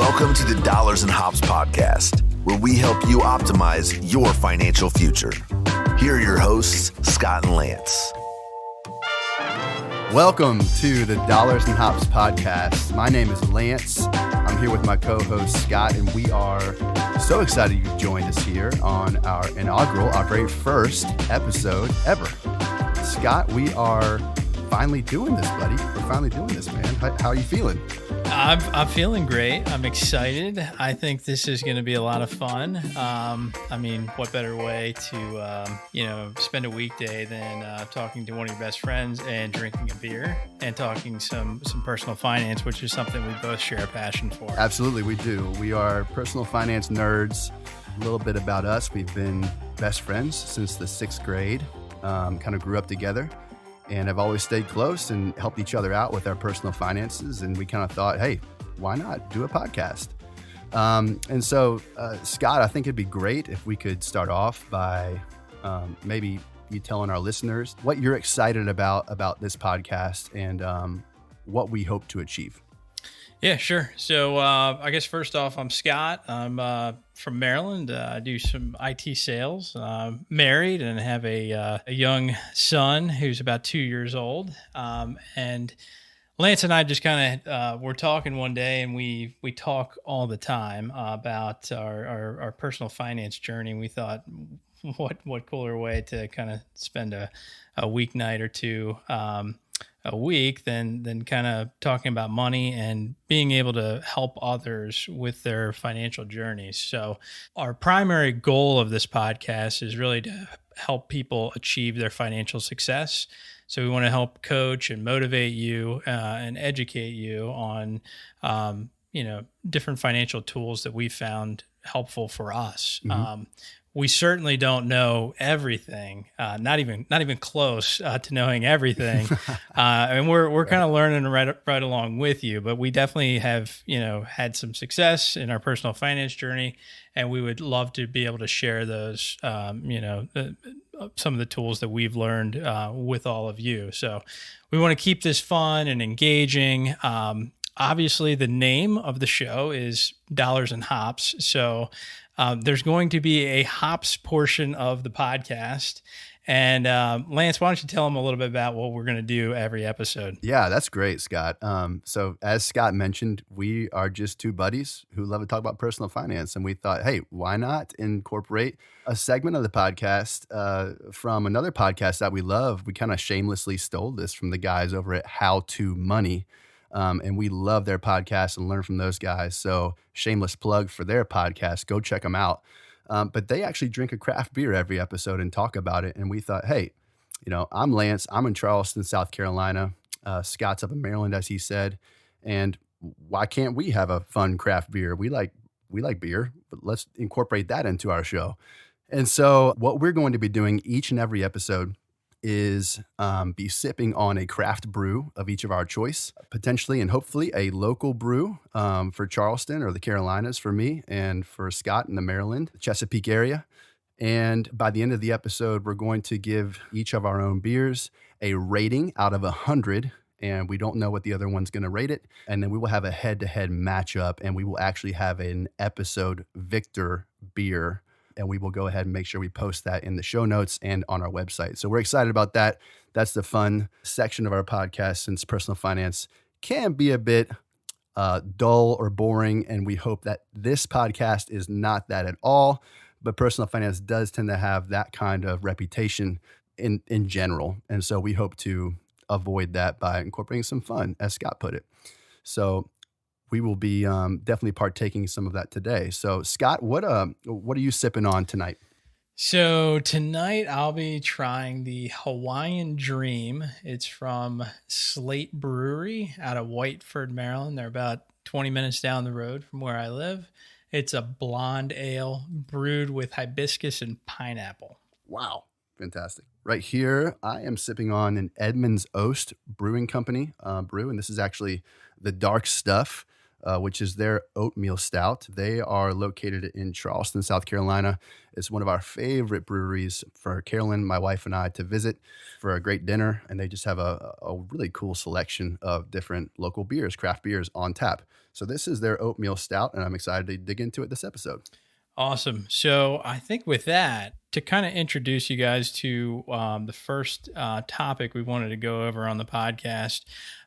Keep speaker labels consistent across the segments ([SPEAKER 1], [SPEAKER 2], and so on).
[SPEAKER 1] Welcome to the Dollars and Hops podcast, where we help you optimize your financial future. Here are your hosts, Scott and Lance.
[SPEAKER 2] Welcome to the Dollars and Hops podcast. My name is Lance. I'm here with my co-host, Scott, and we are so excited you joined us here on our inaugural, our very first episode ever. Scott, we are finally doing this, buddy. We're finally doing this, man. How are you feeling?
[SPEAKER 3] I'm feeling great. I'm excited. I think this is going to be a lot of fun. I mean, what better way to, spend a weekday than talking to one of your best friends and drinking a beer and talking some personal finance, which is something we both share a passion for.
[SPEAKER 2] Absolutely, we do. We are personal finance nerds. A little bit about us. We've been best friends since the sixth grade, kind of grew up together. And have always stayed close and helped each other out with our personal finances. And we kind of thought, hey, why not do a podcast? And so, Scott, I think it'd be great if we could start off by maybe you telling our listeners what you're excited about this podcast and what we hope to achieve.
[SPEAKER 3] Yeah, sure. So I guess first off, I'm Scott. I'm from Maryland. I do some IT sales. Married and have a young son who's about 2 years old. And Lance and I just kind of were talking one day, and we talk all the time about our personal finance journey. And we thought, what cooler way to kind of spend a weeknight or two a week than kind of talking about money and being able to help others with their financial journeys. So our primary goal of this podcast is really to help people achieve their financial success. So we want to help coach and motivate you and educate you on, different financial tools that we found helpful for us. Mm-hmm. We certainly don't know everything, not even close to knowing everything. And we're kind of learning right along with you, but we definitely have, had some success in our personal finance journey, and we would love to be able to share those, some of the tools that we've learned with all of you. So we want to keep this fun and engaging. Obviously, the name of the show is Dollars and Hops. So there's going to be a hops portion of the podcast. And Lance, why don't you tell them a little bit about what we're going to do every episode?
[SPEAKER 2] Yeah, that's great, Scott. So as Scott mentioned, we are just two buddies who love to talk about personal finance. And we thought, hey, why not incorporate a segment of the podcast from another podcast that we love? We kind of shamelessly stole this from the guys over at How to Money. And we love their podcast and learn from those guys. So shameless plug for their podcast. Go check them out. But they actually drink a craft beer every episode and talk about it. And we thought, hey, I'm Lance. I'm in Charleston, South Carolina. Scott's up in Maryland, as he said. And why can't we have a fun craft beer? We like beer, but let's incorporate that into our show. And so what we're going to be doing each and every episode is be sipping on a craft brew of each of our choice, potentially and hopefully a local brew for Charleston or the Carolinas for me, and for Scott in the Maryland, Chesapeake area. And by the end of the episode, we're going to give each of our own beers a rating out of 100, and we don't know what the other one's going to rate it. And then we will have a head-to-head matchup, and we will actually have an episode victor beer. And we will go ahead and make sure we post that in the show notes and on our website. So we're excited about that. That's the fun section of our podcast, since personal finance can be a bit dull or boring. And we hope that this podcast is not that at all. But personal finance does tend to have that kind of reputation in general. And so we hope to avoid that by incorporating some fun, as Scott put it. So we will be definitely partaking some of that today. So, Scott, what are you sipping on tonight?
[SPEAKER 3] So tonight I'll be trying the Hawaiian Dream. It's from Slate Brewery out of Whiteford, Maryland. They're about 20 minutes down the road from where I live. It's a blonde ale brewed with hibiscus and pineapple.
[SPEAKER 2] Wow. Fantastic. Right here, I am sipping on an Edmunds Oast Brewing Company brew, and this is actually the dark stuff. which is their Oatmeal Stout. They are located in Charleston, South Carolina. It's one of our favorite breweries for Carolyn, my wife, and I to visit for a great dinner. And they just have a really cool selection of different local beers, craft beers on tap. So this is their Oatmeal Stout, and I'm excited to dig into it this episode.
[SPEAKER 3] Awesome. So I think with that, to kind of introduce you guys to the first topic we wanted to go over on the podcast,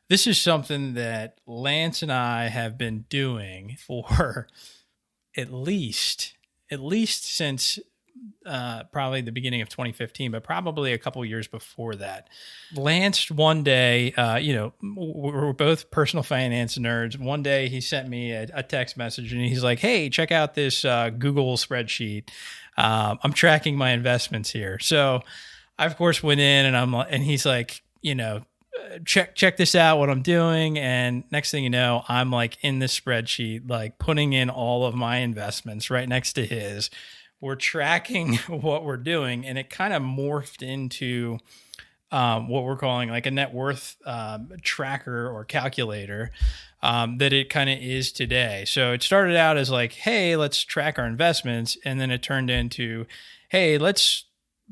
[SPEAKER 3] this is something that Lance and I have been doing for at least since probably the beginning of 2015, but probably a couple of years before that. Lance, one day, we're both personal finance nerds. One day he sent me a text message and he's like, "Hey, check out this Google spreadsheet. I'm tracking my investments here." So I, of course, went in and he's like, check this out, what I'm doing. And next thing you know, I'm like in this spreadsheet, like putting in all of my investments right next to his. We're tracking what we're doing, and it kind of morphed into what we're calling like a net worth tracker or calculator that it kind of is today. So it started out as like, hey, let's track our investments. And then it turned into, hey, let's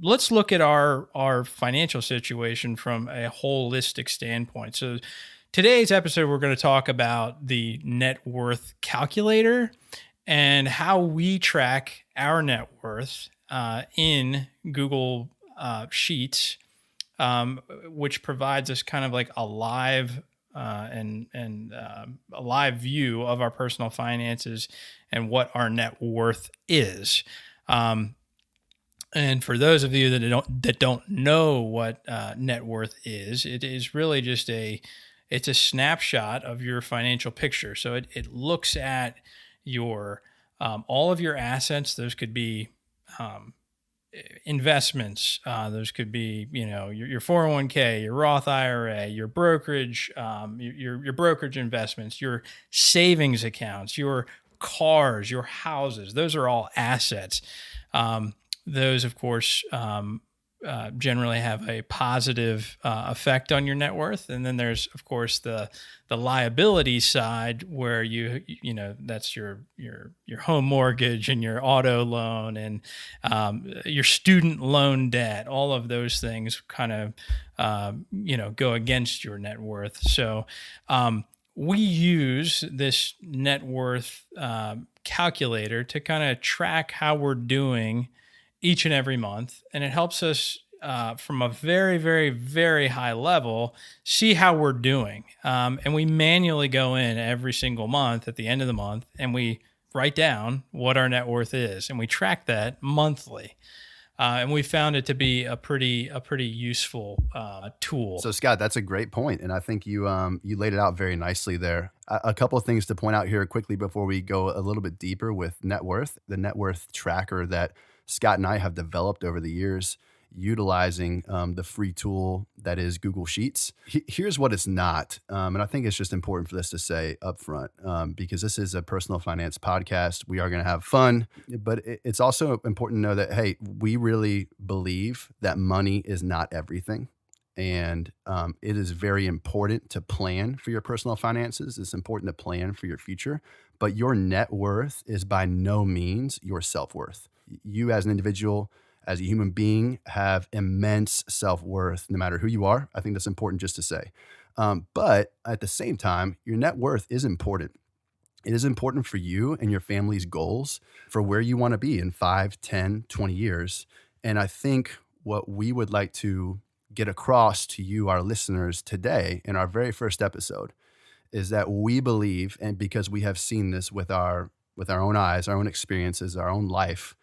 [SPEAKER 3] look at our financial situation from a holistic standpoint. So today's episode, we're going to talk about the net worth calculator and how we track our net worth in Google Sheets, which provides us kind of like a live and a live view of our personal finances and what our net worth is. And for those of you that don't know what net worth is, it is really just it's a snapshot of your financial picture. So it looks at your all of your assets. Those could be investments. Those could be your 401k, your Roth IRA, your brokerage, your brokerage investments, your savings accounts, your cars, your houses. Those are all assets. Those, of course, generally have a positive effect on your net worth. And then there's, of course, the liability side where that's your home mortgage and your auto loan and your student loan debt. All of those things kind of go against your net worth. So we use this net worth calculator to kind of track how we're doing each and every month. And it helps us from a very, very, very high level, see how we're doing. And we manually go in every single month at the end of the month and we write down what our net worth is. And we track that monthly. And we found it to be a pretty useful tool.
[SPEAKER 2] So Scott, that's a great point. And I think you laid it out very nicely there. A couple of things to point out here quickly before we go a little bit deeper with net worth. The net worth tracker that Scott and I have developed over the years utilizing the free tool that is Google Sheets. Here's what it's not. And I think it's just important for this to say up front because this is a personal finance podcast. We are going to have fun, but it's also important to know that, hey, we really believe that money is not everything. And it is very important to plan for your personal finances. It's important to plan for your future, but your net worth is by no means your self-worth. You as an individual, as a human being, have immense self-worth no matter who you are. I think that's important just to say. But at the same time, your net worth is important. It is important for you and your family's goals for where you want to be in 5, 10, 20 years. And I think what we would like to get across to you, our listeners, today in our very first episode is that we believe, and because we have seen this with our own eyes, our own experiences, our own life,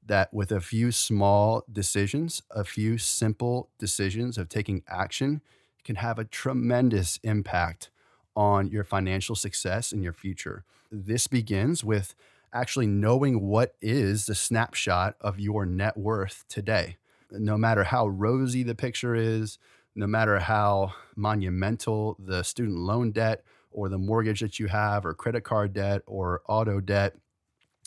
[SPEAKER 2] that with a few small decisions, a few simple decisions of taking action can have a tremendous impact on your financial success in your future. This begins with actually knowing what is the snapshot of your net worth today. No matter how rosy the picture is, no matter how monumental the student loan debt or the mortgage that you have or credit card debt or auto debt,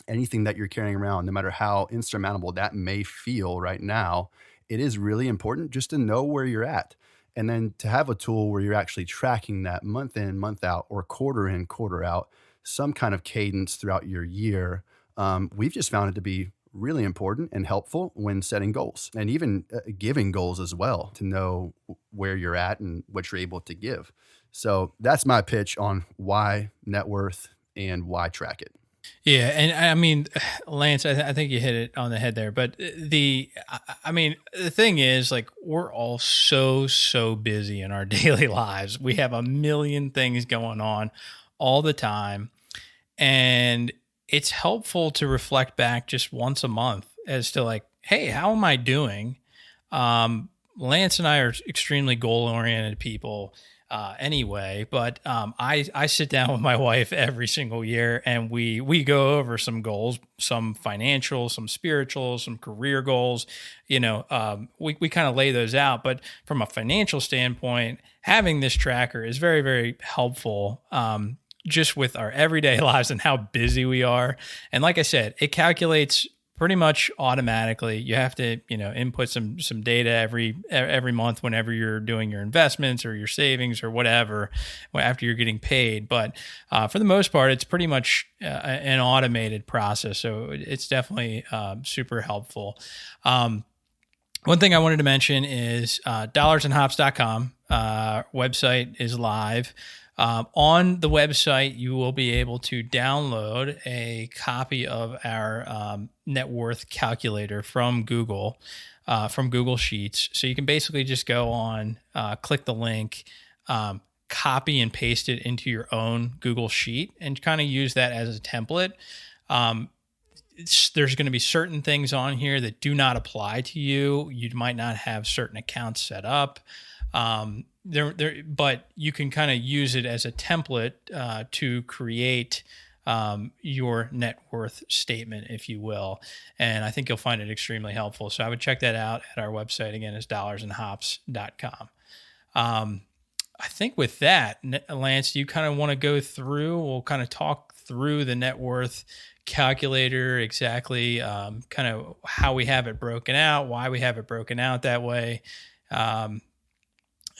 [SPEAKER 2] anything that you're carrying around, no matter how insurmountable that may feel right now, it is really important just to know where you're at. And then to have a tool where you're actually tracking that month in, month out, or quarter in, quarter out, some kind of cadence throughout your year, we've just found it to be really important and helpful when setting goals and even giving goals as well, to know where you're at and what you're able to give. So that's my pitch on why net worth and why track it.
[SPEAKER 3] Yeah, and I mean, Lance, I think you hit it on the head there. But I mean, the thing is, like, we're all so busy in our daily lives. We have a million things going on all the time, and it's helpful to reflect back just once a month as to, like, hey, how am I doing? Lance and I are extremely goal-oriented people anyway, but I sit down with my wife every single year, and we go over some goals, some financial, some spiritual, some career goals. We kind of lay those out. But from a financial standpoint, having this tracker is very, very helpful. Just with our everyday lives and how busy we are. And like I said, it calculates pretty much automatically. You have to, input some data every month whenever you're doing your investments or your savings or whatever, after you're getting paid. But for the most part, it's pretty much an automated process. So it's definitely super helpful. One thing I wanted to mention is dollarsandhops.com website is live. On the website, you will be able to download a copy of our net worth calculator from Google Sheets. So you can basically just go on, click the link, copy and paste it into your own Google Sheet, and kind of use that as a template. There's going to be certain things on here that do not apply to you. You might not have certain accounts set up. But you can kind of use it as a template to create your net worth statement, if you will. And I think you'll find it extremely helpful. So I would check that out at our website. Again, is dollarsandhops.com. I think with that, Lance, you kind of want to go through, we'll kind of talk through the net worth calculator, exactly kind of how we have it broken out, why we have it broken out that way.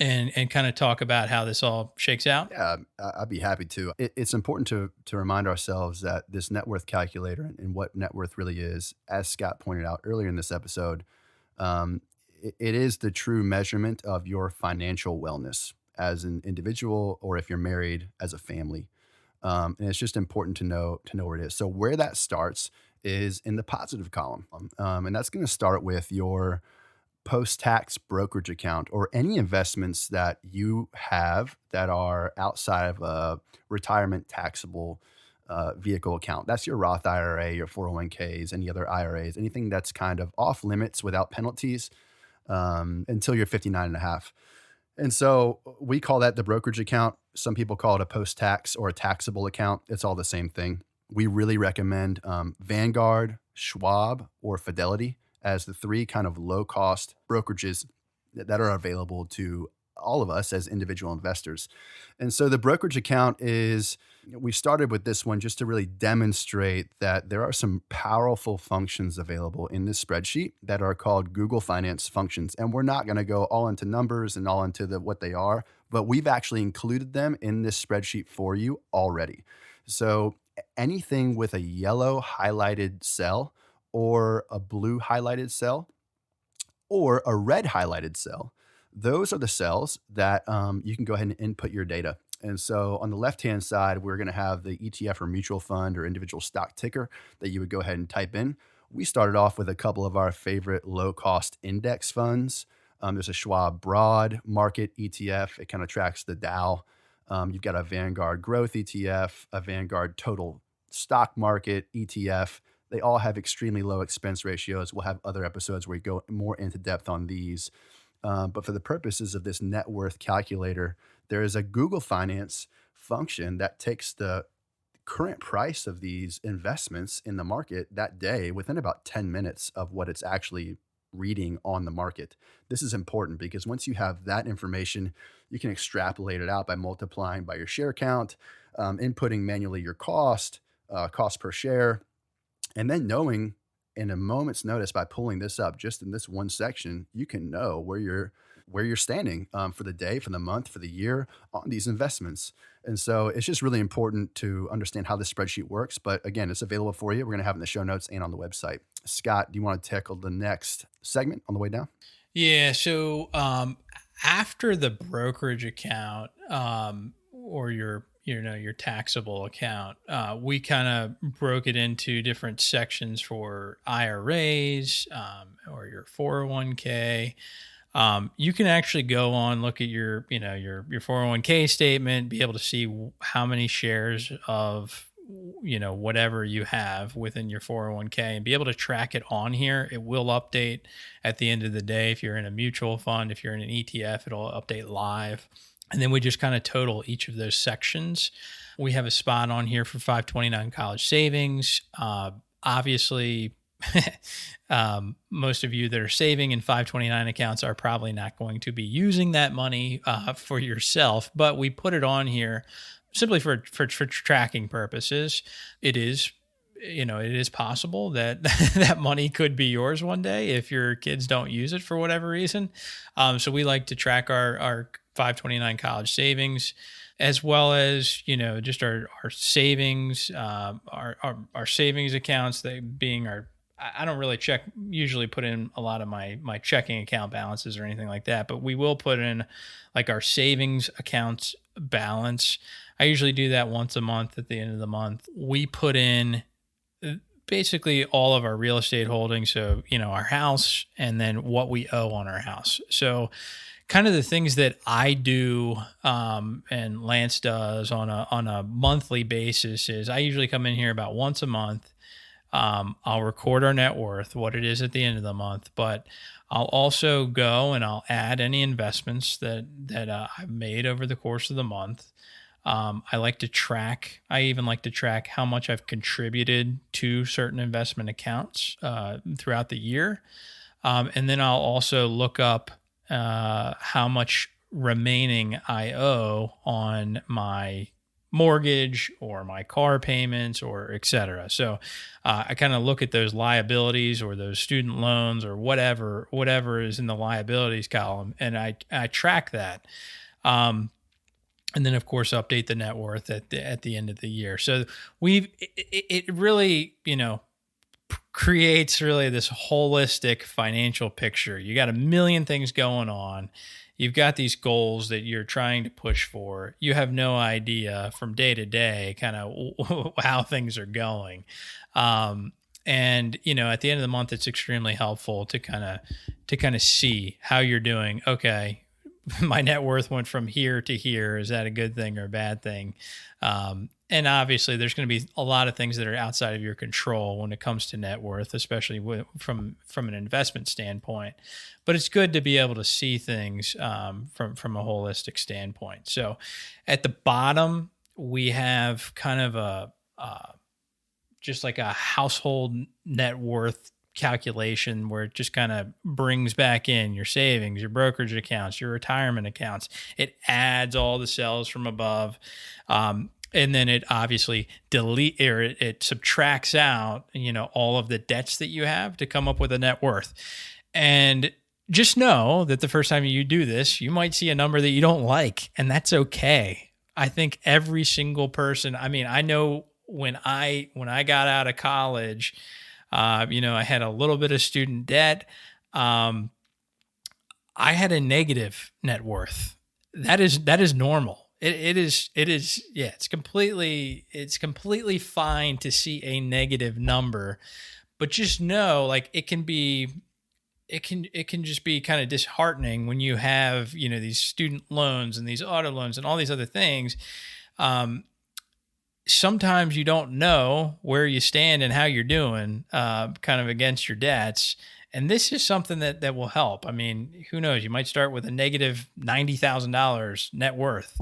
[SPEAKER 3] And kind of talk about how this all shakes out?
[SPEAKER 2] Yeah, I'd be happy to. It's important to remind ourselves that this net worth calculator and what net worth really is, as Scott pointed out earlier in this episode, it is the true measurement of your financial wellness as an individual, or if you're married, as a family. And it's just important to know where it is. So where that starts is in the positive column. And that's going to start with your post-tax brokerage account, or any investments that you have that are outside of a retirement taxable vehicle account. That's your Roth IRA, your 401ks, any other IRAs, anything that's kind of off limits without penalties until you're 59 and a half. And so we call that the brokerage account. Some people call it a post-tax or a taxable account. It's all the same thing. We really recommend Vanguard, Schwab, or Fidelity as the three kind of low-cost brokerages that are available to all of us as individual investors. And so the brokerage account we started with this one just to really demonstrate that there are some powerful functions available in this spreadsheet that are called Google Finance functions. And we're not going to go all into numbers and all into what they are, but we've actually included them in this spreadsheet for you already. So anything with a yellow highlighted cell, or a blue highlighted cell, or a red highlighted cell, those are the cells that you can go ahead and input your data. And so on the left-hand side, we're going to have the ETF or mutual fund or individual stock ticker that you would go ahead and type in. We started off with a couple of our favorite low-cost index funds. There's a Schwab Broad Market ETF. It kind of tracks the Dow. You've got a Vanguard Growth ETF, a Vanguard Total Stock Market ETF. They all have extremely low expense ratios. We'll have other episodes where we go more into depth on these. But for the purposes of this net worth calculator, there is a Google Finance function that takes the current price of these investments in the market that day within about 10 minutes of what it's actually reading on the market. This is important because once you have that information, you can extrapolate it out by multiplying by your share count, inputting manually your cost per share, and then knowing in a moment's notice, by pulling this up just in this one section, you can know where you're standing for the day, for the month, for the year on these investments. And so it's just really important to understand how this spreadsheet works. But again, it's available for you. We're going to have it in the show notes and on the website. Scott, do you want to tackle the next segment on the way down?
[SPEAKER 3] Yeah. So after the brokerage account or your taxable account, we kind of broke it into different sections for IRAs or your 401k. You can actually go on, look at your 401k statement, be able to see how many shares of, whatever you have within your 401k and be able to track it on here. It will update at the end of the day. If you're in a mutual fund, if you're in an ETF, it'll update live. And then we just kind of total each of those sections. We have a spot on here for 529 college savings. Obviously, most of you that are saving in 529 accounts are probably not going to be using that money for yourself, but we put it on here simply for tracking purposes. It is possible that that money could be yours one day if your kids don't use it for whatever reason. So we like to track our 529 college savings, as well as, just our savings, our savings accounts, they being I don't really usually put in a lot of my checking account balances or anything like that, but we will put in like our savings accounts balance. I usually do that once a month at the end of the month. We put in basically all of our real estate holdings. So, our house and then what we owe on our house. So kind of the things that I do and Lance does on a monthly basis is I usually come in here about once a month. I'll record our net worth, what it is at the end of the month, but I'll also go and I'll add any investments that I've made over the course of the month. I even like to track how much I've contributed to certain investment accounts throughout the year. And then I'll also look up how much remaining I owe on my mortgage or my car payments or et cetera. So I kind of look at those liabilities or those student loans or whatever is in the liabilities column, and I track that. And then of course update the net worth at the end of the year. So it really, creates really this holistic financial picture. You got a million things going on. You've got these goals that you're trying to push for. You have no idea from day to day kind of how things are going. And, at the end of the month, it's extremely helpful to kind of see how you're doing. Okay, my net worth went from here to here. Is that a good thing or a bad thing? And obviously, there's going to be a lot of things that are outside of your control when it comes to net worth, especially from an investment standpoint. But it's good to be able to see things from a holistic standpoint. So at the bottom, we have kind of just like a household net worth calculation where it just kind of brings back in your savings, your brokerage accounts, your retirement accounts. It adds all the cells from above. And then it obviously it subtracts out, all of the debts that you have to come up with a net worth. And just know that the first time you do this, you might see a number that you don't like, and that's okay. I think every single person, I know when I got out of college, I had a little bit of student debt. I had a negative net worth. That is normal. It is. Yeah, it's completely fine to see a negative number, but just know, like, it can just be kind of disheartening when you have, these student loans and these auto loans and all these other things. Sometimes you don't know where you stand and how you're doing, kind of against your debts. And this is something that will help. Who knows? You might start with a negative $90,000 net worth.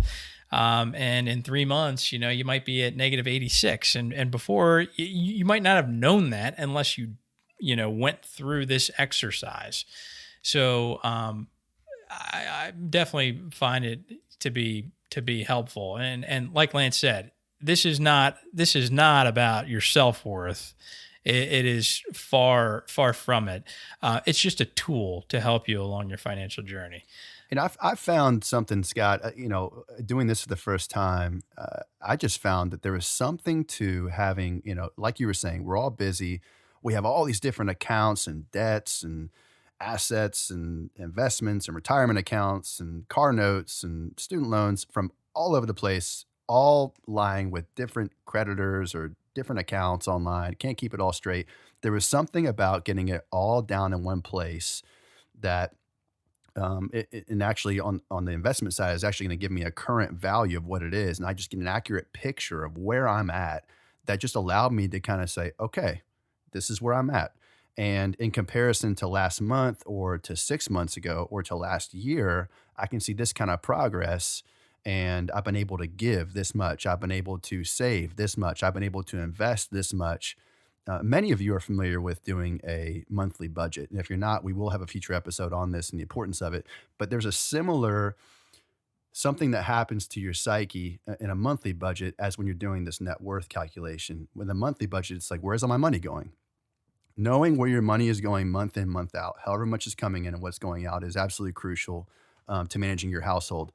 [SPEAKER 3] And in 3 months, you might be at negative 86. And before, you might not have known that unless you went through this exercise. So I definitely find it to be helpful. And like Lance said, this is not about your self-worth. It is far from it. It's just a tool to help you along your financial journey.
[SPEAKER 2] And I've found something, Scott, doing this for the first time, I just found that there is something to having, like you were saying, we're all busy. We have all these different accounts and debts and assets and investments and retirement accounts and car notes and student loans from all over the place, all lying with different creditors or different accounts online. Can't keep it all straight. There was something about getting it all down in one place that and actually on the investment side is actually going to give me a current value of what it is. And I just get an accurate picture of where I'm at. That just allowed me to kind of say, okay, this is where I'm at. And in comparison to last month or to 6 months ago or to last year, I can see this kind of progress. And I've been able to give this much. I've been able to save this much. I've been able to invest this much. Many of you are familiar with doing a monthly budget. And if you're not, we will have a future episode on this and the importance of it. But there's a similar something that happens to your psyche in a monthly budget as when you're doing this net worth calculation. With a monthly budget, it's like, where's all my money going? Knowing where your money is going month in, month out, however much is coming in and what's going out is absolutely crucial to managing your household.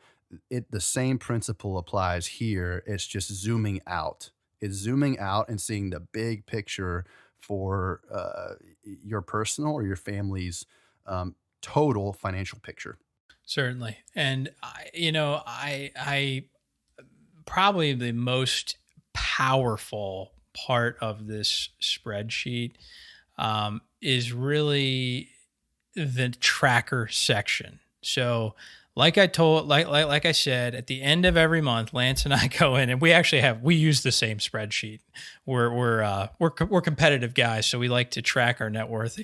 [SPEAKER 2] The same principle applies here. It's just zooming out. It's zooming out and seeing the big picture for your personal or your family's total financial picture.
[SPEAKER 3] Certainly. And I probably the most powerful part of this spreadsheet is really the tracker section. So like I said, at the end of every month, Lance and I go in and we use the same spreadsheet. We're competitive guys, so we like to track our net worth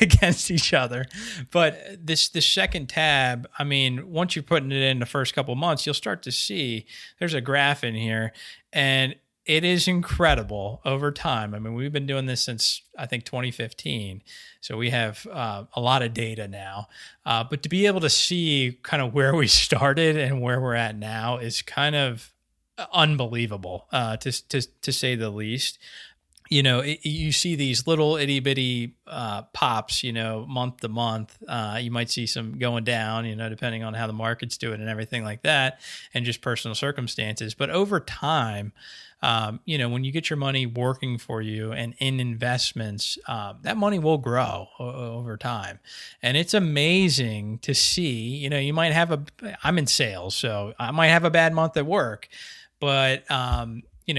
[SPEAKER 3] against each other. But this second tab, I mean, once you're putting it in the first couple of months, you'll start to see there's a graph in here, and it is incredible over time. I mean, we've been doing this since, I think, 2015. So we have a lot of data now. But to be able to see kind of where we started and where we're at now is kind of unbelievable, to say the least. You see these little itty bitty pops, month to month. You might see some going down, depending on how the market's doing and everything like that, and just personal circumstances. But over time, when you get your money working for you and in investments, that money will grow over time. And it's amazing to see, you might have I'm in sales, so I might have a bad month at work, but,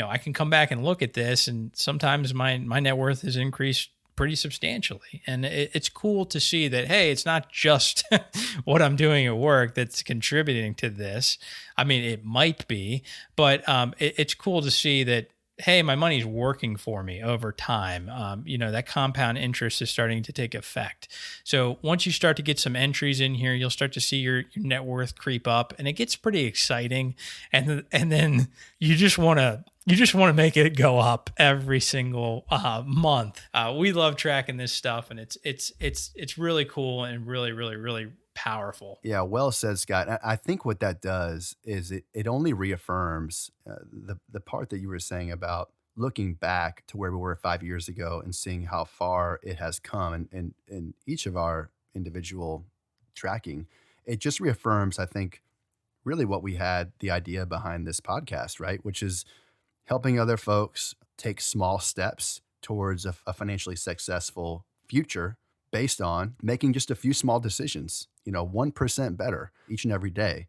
[SPEAKER 3] I can come back and look at this, and sometimes my net worth has increased pretty substantially. And it's cool to see that, hey, it's not just what I'm doing at work that's contributing to this. I mean, it might be, but it's cool to see that, hey, my money's working for me over time. That compound interest is starting to take effect. So once you start to get some entries in here, you'll start to see your net worth creep up, and it gets pretty exciting. And then you just want to make it go up every single month. We love tracking this stuff, and it's really cool and really, really, really powerful.
[SPEAKER 2] Yeah, well said, Scott. I think what that does is it only reaffirms the part that you were saying about looking back to where we were 5 years ago and seeing how far it has come in each of our individual tracking. It just reaffirms, I think, really what we had the idea behind this podcast, right? Which is helping other folks take small steps towards a financially successful future based on making just a few small decisions, 1% better each and every day,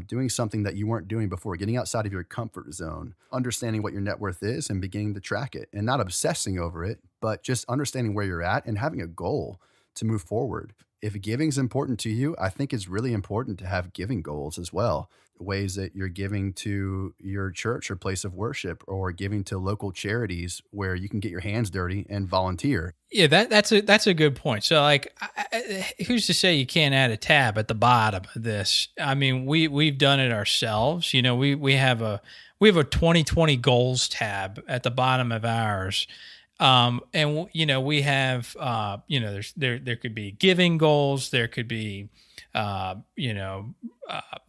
[SPEAKER 2] doing something that you weren't doing before, getting outside of your comfort zone, understanding what your net worth is and beginning to track it, and not obsessing over it, but just understanding where you're at and having a goal to move forward. If giving is important to you, I think it's really important to have giving goals as well. Ways that you're giving to your church or place of worship, or giving to local charities where you can get your hands dirty and volunteer.
[SPEAKER 3] Yeah, that's a good point. So, like, who's to say you can't add a tab at the bottom of this? I mean, we've done it ourselves. We have a 2020 goals tab at the bottom of ours. And we have, there could be giving goals. There could be,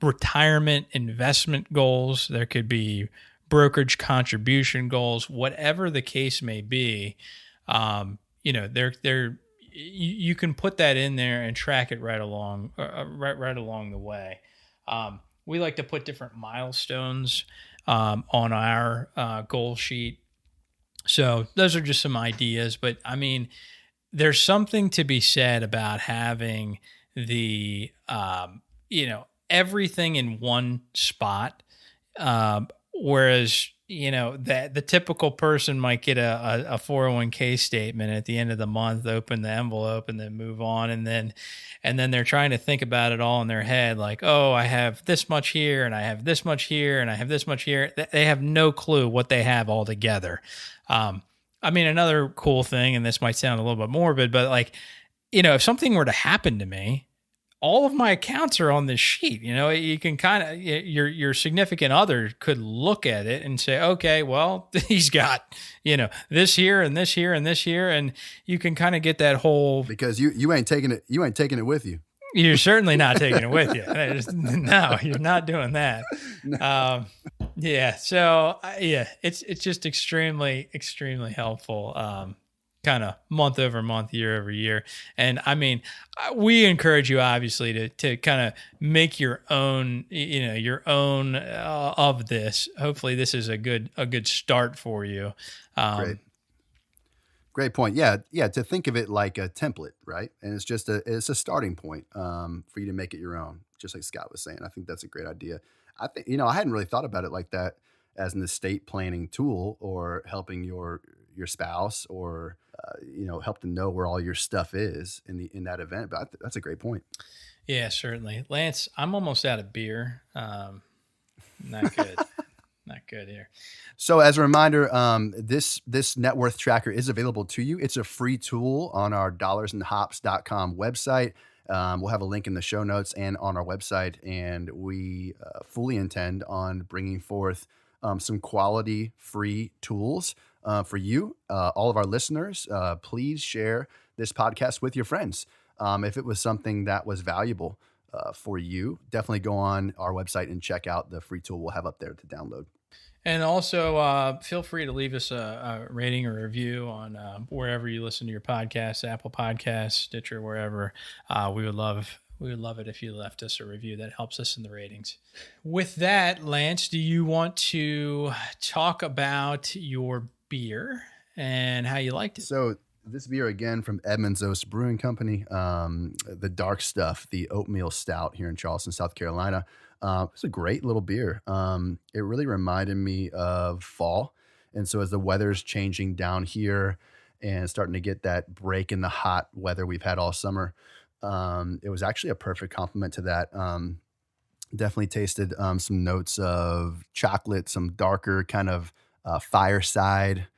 [SPEAKER 3] retirement investment goals. There could be brokerage contribution goals, whatever the case may be. You can put that in there and track it right along the way. We like to put different milestones on our goal sheet. So those are just some ideas, but I mean, there's something to be said about having the, everything in one spot. Whereas, that the typical person might get a 401k statement at the end of the month, open the envelope and then move on. And then they're trying to think about it all in their head. Like, oh, I have this much here and I have this much here and I have this much here. They have no clue what they have all together. Another cool thing, and this might sound a little bit morbid, but if something were to happen to me, all of my accounts are on this sheet. You can kind of, your significant other could look at it and say, okay, well, he's got, this here and this here and this here. And you can kind of get that whole,
[SPEAKER 2] because you ain't taking it with you.
[SPEAKER 3] You're certainly not taking it with you. No, you're not doing that. No. It's just extremely, extremely helpful. Kind of month over month, year over year. And I mean, we encourage you obviously to kind of make your own of this. Hopefully this is a good start for you.
[SPEAKER 2] Great point. Yeah. To think of it like a template, right? And it's a starting point for you to make it your own, just like Scott was saying. I think that's a great idea. I think, I hadn't really thought about it like that as an estate planning tool or helping your spouse or, help them know where all your stuff is in that event. But that's a great point.
[SPEAKER 3] Yeah, certainly. Lance, I'm almost out of beer. Not good. Not good here.
[SPEAKER 2] So as a reminder, this net worth tracker is available to you. It's a free tool on our dollarsandhops.com website. We'll have a link in the show notes and on our website. And we fully intend on bringing forth some quality free tools for you, all of our listeners. Please share this podcast with your friends. If it was something that was valuable for you, definitely go on our website and check out the free tool we'll have up there to download.
[SPEAKER 3] And also feel free to leave us a rating or review on wherever you listen to your podcast, Apple Podcasts, Stitcher, wherever. We would love it if you left us a review. That helps us in the ratings. With that, Lance, do you want to talk about your beer and how you liked it?
[SPEAKER 2] So this beer, again, from Edmunds Oast Brewing Company, the dark stuff, the Oatmeal Stout here in Charleston, South Carolina. It's a great little beer. It really reminded me of fall. And so as the weather's changing down here and starting to get that break in the hot weather we've had all summer, it was actually a perfect complement to that. Definitely tasted some notes of chocolate, some darker kind of fireside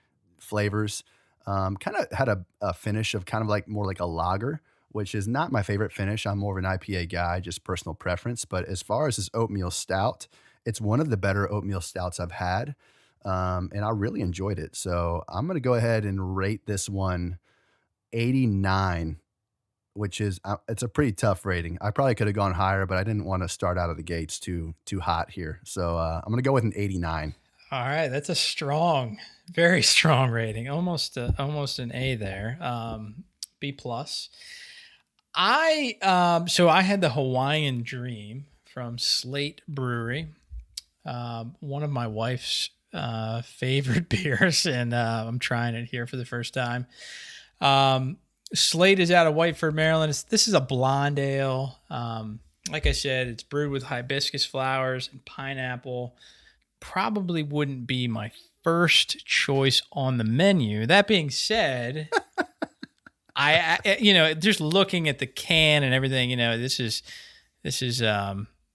[SPEAKER 2] flavors. Kind of had a finish of kind of like more like a lager, which is not my favorite finish. I'm more of an IPA guy, just personal preference. But as far as this oatmeal stout, it's one of the better oatmeal stouts I've had. And I really enjoyed it. So I'm going to go ahead and rate this one 89, which is, it's a pretty tough rating. I probably could have gone higher, but I didn't want to start out of the gates too hot here. So I'm going to go with an 89.
[SPEAKER 3] All right. That's a strong, very strong rating. Almost an A there. B plus. So I had the Hawaiian Dream from Slate Brewery. One of my wife's favorite beers, and I'm trying it here for the first time. Slate is out of Whiteford, Maryland. This is a blonde ale. Like I said, it's brewed with hibiscus flowers and pineapple. Probably wouldn't be my first choice on the menu. That being said, I just looking at the can and everything, this is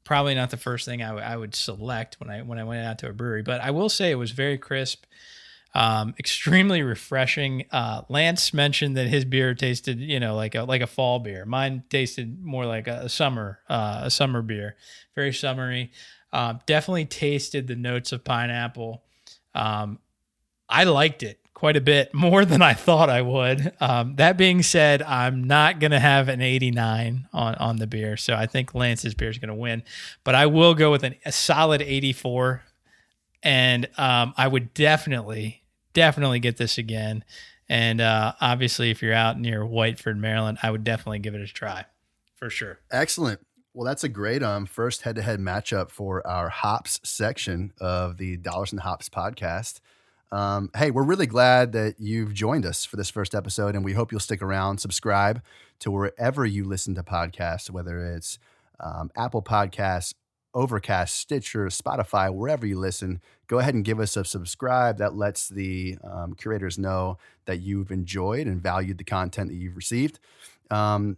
[SPEAKER 3] probably not the first thing I would select when I went out to a brewery. But I will say it was very crisp, extremely refreshing. Lance mentioned that his beer tasted, like a fall beer. Mine tasted more like a summer beer, very summery. Definitely tasted the notes of pineapple. I liked it quite a bit more than I thought I would. That being said, I'm not going to have an 89 on the beer. So I think Lance's beer is going to win, but I will go with a solid 84. And I would definitely get this again. And obviously, if you're out near Whiteford, Maryland, I would definitely give it a try for sure.
[SPEAKER 2] Excellent. Well, that's a great first head-to-head matchup for our hops section of the Dollars and Hops podcast. Hey, we're really glad that you've joined us for this first episode, and we hope you'll stick around, subscribe to wherever you listen to podcasts, whether it's Apple Podcasts, Overcast, Stitcher, Spotify, wherever you listen. Go ahead and give us a subscribe. That lets the curators know that you've enjoyed and valued the content that you've received. And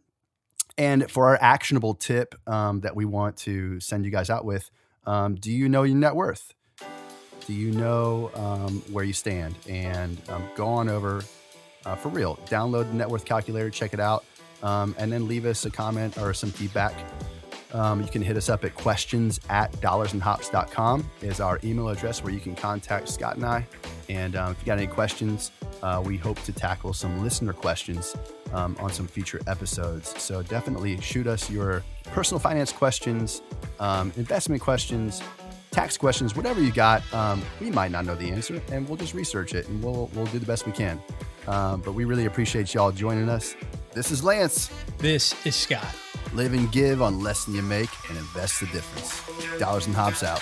[SPEAKER 2] for our actionable tip that we want to send you guys out with, do you know your net worth? Do you know where you stand? And go on over, for real, download the net worth calculator, check it out, and then leave us a comment or some feedback. You can hit us up at questions@dollarsandhops.com is our email address where you can contact Scott and I. And if you got any questions, we hope to tackle some listener questions on some future episodes. So definitely shoot us your personal finance questions, investment questions, tax questions, whatever you got. We might not know the answer, and we'll just research it, and we'll do the best we can. But we really appreciate y'all joining us. This is Lance.
[SPEAKER 3] This is Scott.
[SPEAKER 2] Live and give on less than you make and invest the difference. Dollars and Hops out.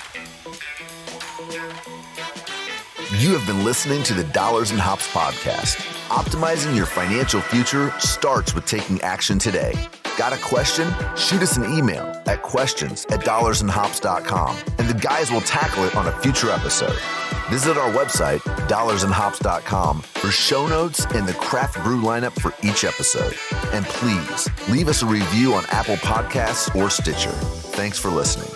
[SPEAKER 1] You have been listening to the Dollars and Hops podcast. Optimizing your financial future starts with taking action today. Got a question? Shoot us an email at questions@dollarsandhops.com, and the guys will tackle it on a future episode. Visit our website, dollarsandhops.com, for show notes and the craft brew lineup for each episode. And please leave us a review on Apple Podcasts or Stitcher. Thanks for listening.